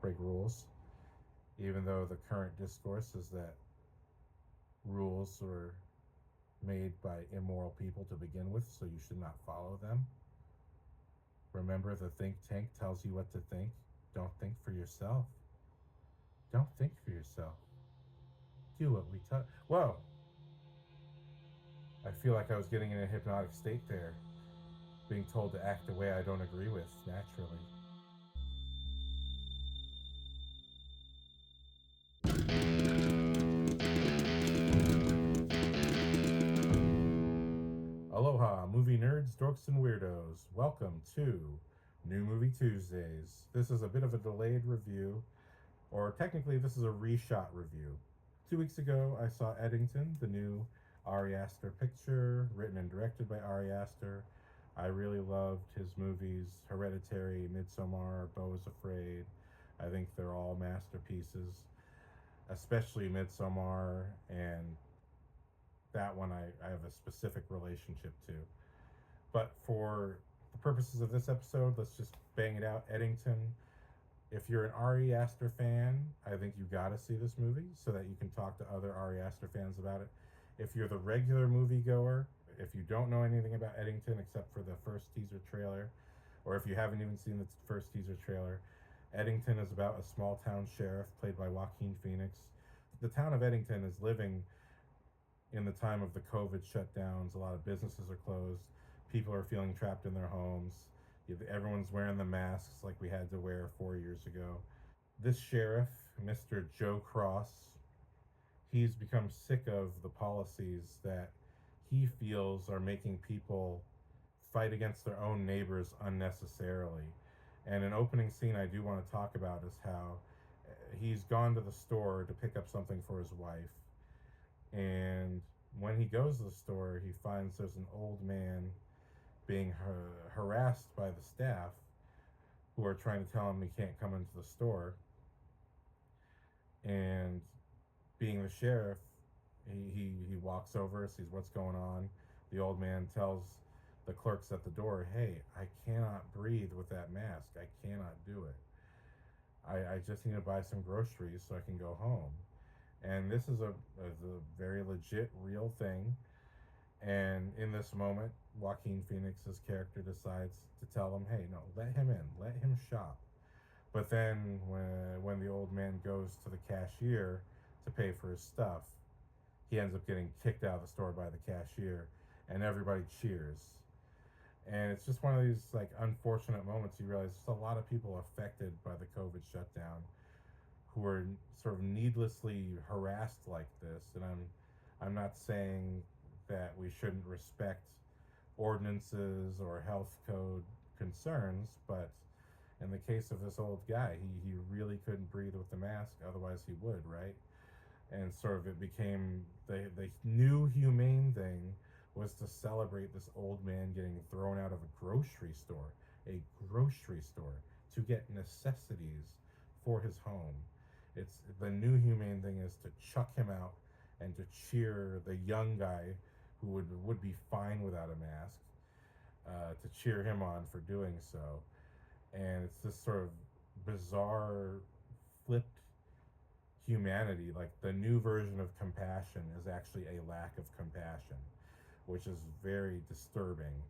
break rules, even though the current discourse is that rules were made by immoral people to begin with, so you should not follow them. Remember, the think tank tells you what to think. Don't think for yourself. Don't think for yourself. Do what we tell. Whoa! I feel like I was getting in a hypnotic state there, being told to act a way I don't agree with naturally. Aloha, movie nerds, dorks, and weirdos. Welcome to New Movie Tuesdays. This is a bit of a delayed review, or technically, this is a reshot review. 2 weeks ago, I saw Eddington, the new Ari Aster picture, written and directed by Ari Aster. I really loved his movies, Hereditary, Midsommar, Beau is Afraid. I think they're all masterpieces, especially Midsommar, and that one I have a specific relationship to. But for the purposes of this episode, let's just bang it out. Eddington. If you're an Ari Aster fan, I think you got to see this movie so that you can talk to other Ari Aster fans about it. If you're the regular moviegoer, if you don't know anything about Eddington except for the first teaser trailer, or if you haven't even seen the first teaser trailer, Eddington is about a small town sheriff played by Joaquin Phoenix. The town of Eddington is living in the time of the COVID shutdowns. A lot of businesses are closed. People are feeling trapped in their homes. Everyone's wearing the masks like we had to wear 4 years ago. This sheriff, Mr. Joe Cross, he's become sick of the policies that he feels are making people fight against their own neighbors unnecessarily. And an opening scene I do want to talk about is how he's gone to the store to pick up something for his wife. And when he goes to the store, he finds there's an old man being harassed by the staff who are trying to tell him he can't come into the store. And being the sheriff, he walks over, sees what's going on. The old man tells the clerks at the door, "Hey, I cannot breathe with that mask. I cannot do it. I just need to buy some groceries so I can go home." And this is a very legit, real thing. And in this moment, Joaquin Phoenix's character decides to tell him, "Hey, no, let him in, let him shop." But then when the old man goes to the cashier to pay for his stuff, he ends up getting kicked out of the store by the cashier, and everybody cheers. And it's just one of these like unfortunate moments. You realize there's a lot of people affected by the COVID shutdown who are sort of needlessly harassed like this. And I'm not saying that we shouldn't respect ordinances or health code concerns, but in the case of this old guy, he really couldn't breathe with the mask, otherwise he would, right? And sort of it became the new humane thing was to celebrate this old man getting thrown out of a grocery store, to get necessities for his home. It's the new humane thing is to chuck him out and to cheer the young guy who would be fine without a mask, to cheer him on for doing so. And it's this sort of bizarre flipped humanity. Like the new version of compassion is actually a lack of compassion, which is very disturbing.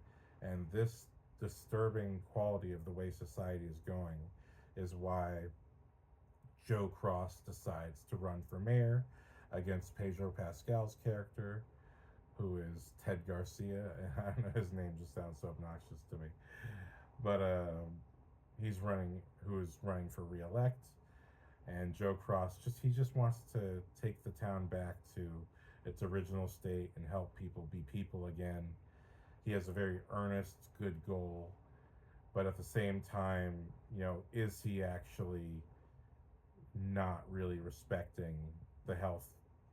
And this disturbing quality of the way society is going is why Joe Cross decides to run for mayor against Pedro Pascal's character, who is Ted Garcia. I don't know, his name just sounds so obnoxious to me. But who is running for re-elect. And Joe Cross he just wants to take the town back to its original state and help people be people again. He has a very earnest, good goal, but at the same time, is he actually not really respecting the health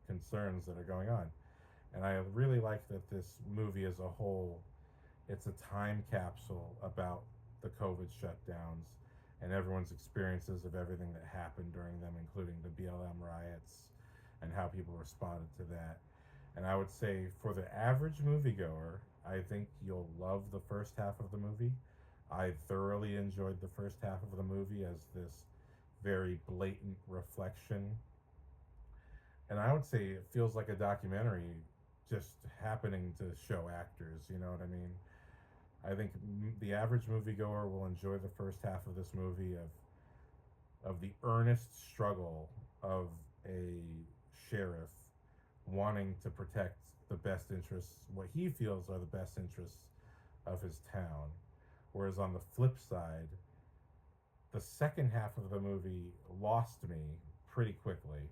concerns that are going on? And I really like that this movie as a whole, it's a time capsule about the COVID shutdowns and everyone's experiences of everything that happened during them, including the BLM riots and how people responded to that. And I would say for the average moviegoer, I think you'll love the first half of the movie. I thoroughly enjoyed the first half of the movie as this very blatant reflection. And I would say it feels like a documentary just happening to show actors, you know what I mean? I think the average moviegoer will enjoy the first half of this movie of the earnest struggle of a sheriff wanting to protect the best interests, what he feels are the best interests of his town. Whereas on the flip side, the second half of the movie lost me pretty quickly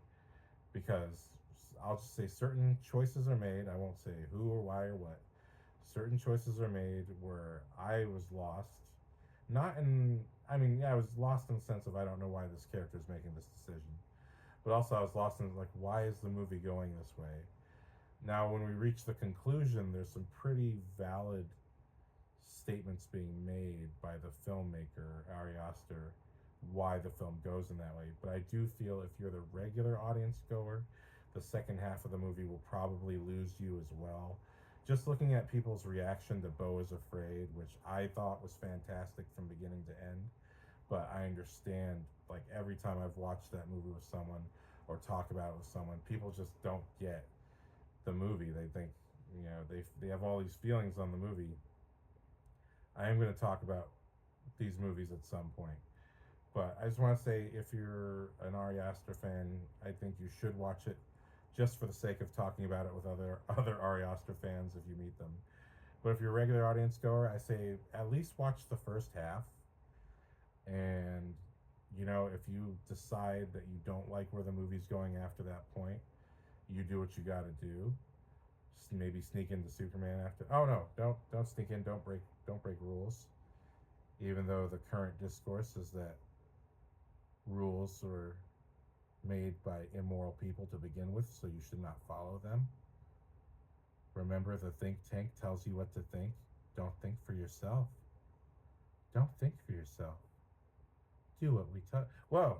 because I'll just say certain choices are made. I won't say who or why or what. Certain choices are made where I was lost. Not in, I mean, yeah, I was lost in the sense of I don't know why this character is making this decision. But also I was lost in, like, why is the movie going this way? Now, when we reach the conclusion, there's some pretty valid statements being made by the filmmaker, Ari Aster, why the film goes in that way. But I do feel if you're the regular audience goer, the second half of the movie will probably lose you as well. Just looking at people's reaction to Beau is Afraid, which I thought was fantastic from beginning to end, but I understand, like, every time I've watched that movie with someone or talk about it with someone, people just don't get the movie. They think, they have all these feelings on the movie. I am going to talk about these movies at some point. But I just want to say, if you're an Ari Aster fan, I think you should watch it just for the sake of talking about it with other Ari Aster fans if you meet them. But if you're a regular audience goer, I say at least watch the first half. And, if you decide that you don't like where the movie's going after that point, you do what you got to do. Maybe sneak into Superman after. Oh no, don't sneak in. Don't break rules. Even though the current discourse is that rules were made by immoral people to begin with, so you should not follow them. Remember, the think tank tells you what to think. Don't think for yourself. Don't think for yourself. Do what we tell. Whoa!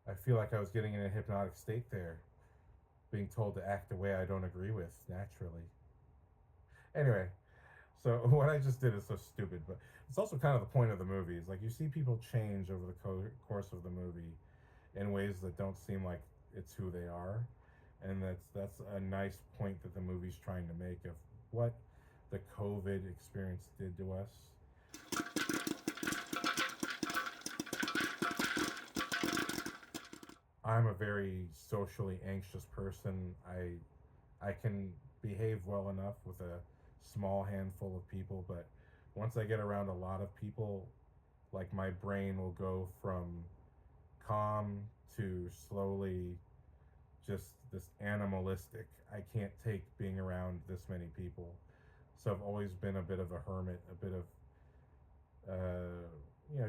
I feel like I was getting in a hypnotic state there, being told to act a way I don't agree with naturally. Anyway, so what I just did is so stupid, but it's also kind of the point of the movie. Is like you see people change over the course of the movie in ways that don't seem like it's who they are, and that's a nice point that the movie's trying to make of what the COVID experience did to us. I'm a very socially anxious person. I can behave well enough with a small handful of people, but once I get around a lot of people, like, my brain will go from calm to slowly just this animalistic. I can't take being around this many people. So I've always been a bit of a hermit, a bit of,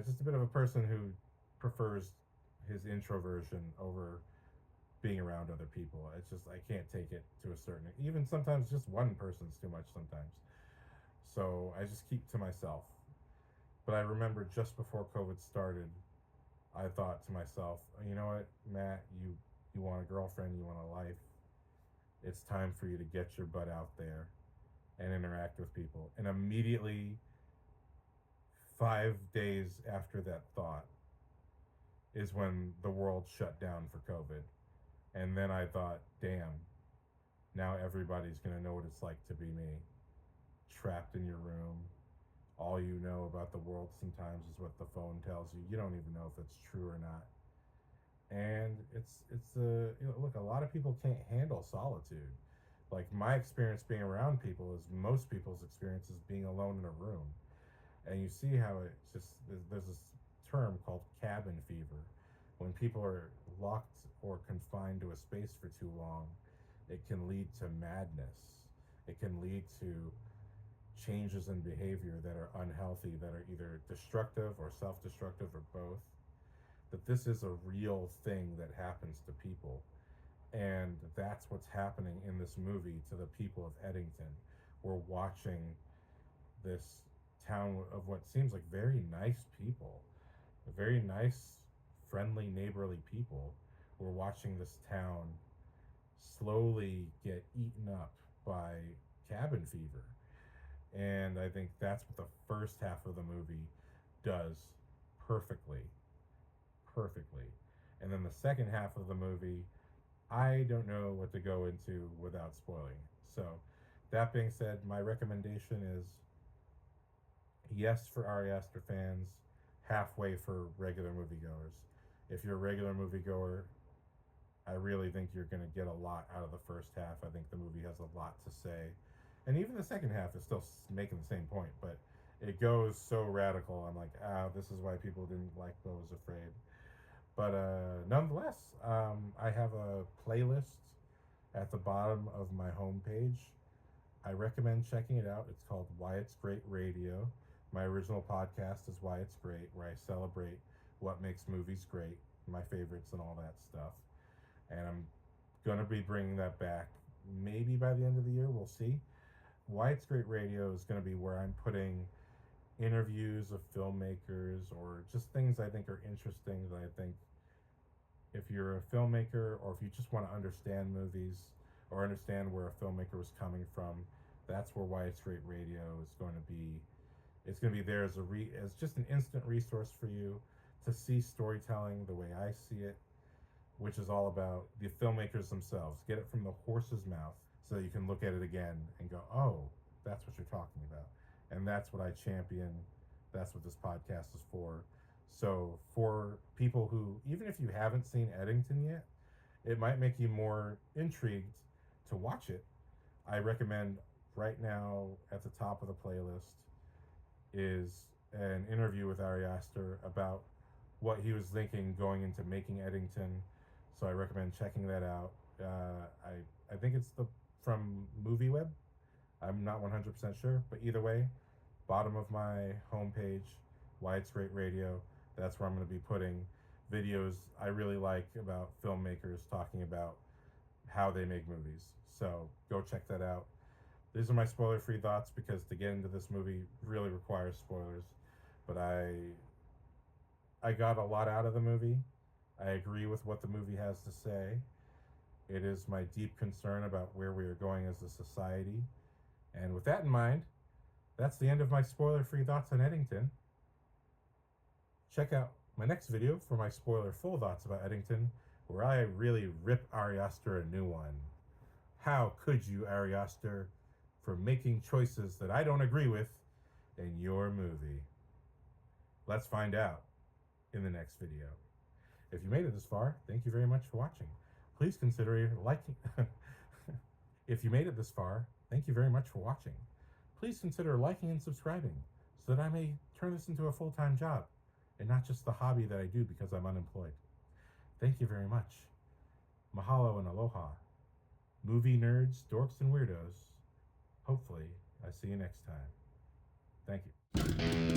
just a bit of a person who prefers his introversion over being around other people. It's just, I can't take it to a certain, even sometimes just one person's too much sometimes. So I just keep to myself. But I remember just before COVID started, I thought to myself, you know what, Matt, you want a girlfriend, you want a life. It's time for you to get your butt out there and interact with people. And immediately, 5 days after that thought, is when the world shut down for COVID. And then I thought, damn, now everybody's going to know what it's like to be me. Trapped in your room. All you know about the world sometimes is what the phone tells you. You don't even know if it's true or not. And look, a lot of people can't handle solitude. Like, my experience being around people is most people's experience is being alone in a room. And you see how it's just, there's this term called cabin fever. When people are locked or confined to a space for too long, it can lead to madness. It can lead to changes in behavior that are unhealthy, that are either destructive or self-destructive or both. That this is a real thing that happens to people. And that's what's happening in this movie to the people of Eddington. We're watching this town of what seems like very nice people, very nice, friendly, neighborly people. We're watching this town slowly get eaten up by cabin fever. And I think that's what the first half of the movie does perfectly. perfectly. And then the second half of the movie, I don't know what to go into without spoiling. So, that being said, my recommendation is yes for Ari Aster fans, halfway for regular moviegoers. If you're a regular moviegoer, I really think you're going to get a lot out of the first half. I think the movie has a lot to say. And even the second half is still making the same point, but it goes so radical. I'm like, this is why people didn't like Beau Was Afraid. But nonetheless, I have a playlist at the bottom of my homepage. I recommend checking it out. It's called Why It's Great Radio. My original podcast is Why It's Great, where I celebrate what makes movies great, my favorites, and all that stuff. And I'm going to be bringing that back maybe by the end of the year. We'll see. Why It's Great Radio is going to be where I'm putting interviews of filmmakers or just things I think are interesting that I think if you're a filmmaker or if you just want to understand movies or understand where a filmmaker was coming from, that's where Why It's Great Radio is going to be. It's going to be there as just an instant resource for you to see storytelling the way I see it, which is all about the filmmakers themselves. Get it from the horse's mouth so that you can look at it again and go, oh, that's what you're talking about. And that's what I champion. That's what this podcast is for. So for people who, even if you haven't seen Eddington yet, it might make you more intrigued to watch it. I recommend right now at the top of the playlist is an interview with Ari Aster about what he was thinking going into making Eddington. So I recommend checking that out. I think it's from MovieWeb. I'm not 100% sure, but either way, bottom of my homepage, Why It's Great Radio. That's where I'm going to be putting videos I really like about filmmakers talking about how they make movies. So go check that out. These are my spoiler-free thoughts because to get into this movie really requires spoilers. But I got a lot out of the movie. I agree with what the movie has to say. It is my deep concern about where we are going as a society. And with that in mind, that's the end of my spoiler-free thoughts on Eddington. Check out my next video for my spoiler-full thoughts about Eddington, where I really rip Ari Aster a new one. How could you, Ari Aster, for making choices that I don't agree with in your movie? Let's find out in the next video. If you made it this far, thank you very much for watching. Please consider liking. If you made it this far, thank you very much for watching. Please consider liking and subscribing so that I may turn this into a full-time job and not just the hobby that I do because I'm unemployed. Thank you very much. Mahalo and aloha. Movie nerds, dorks, and weirdos. Hopefully, I see you next time. Thank you.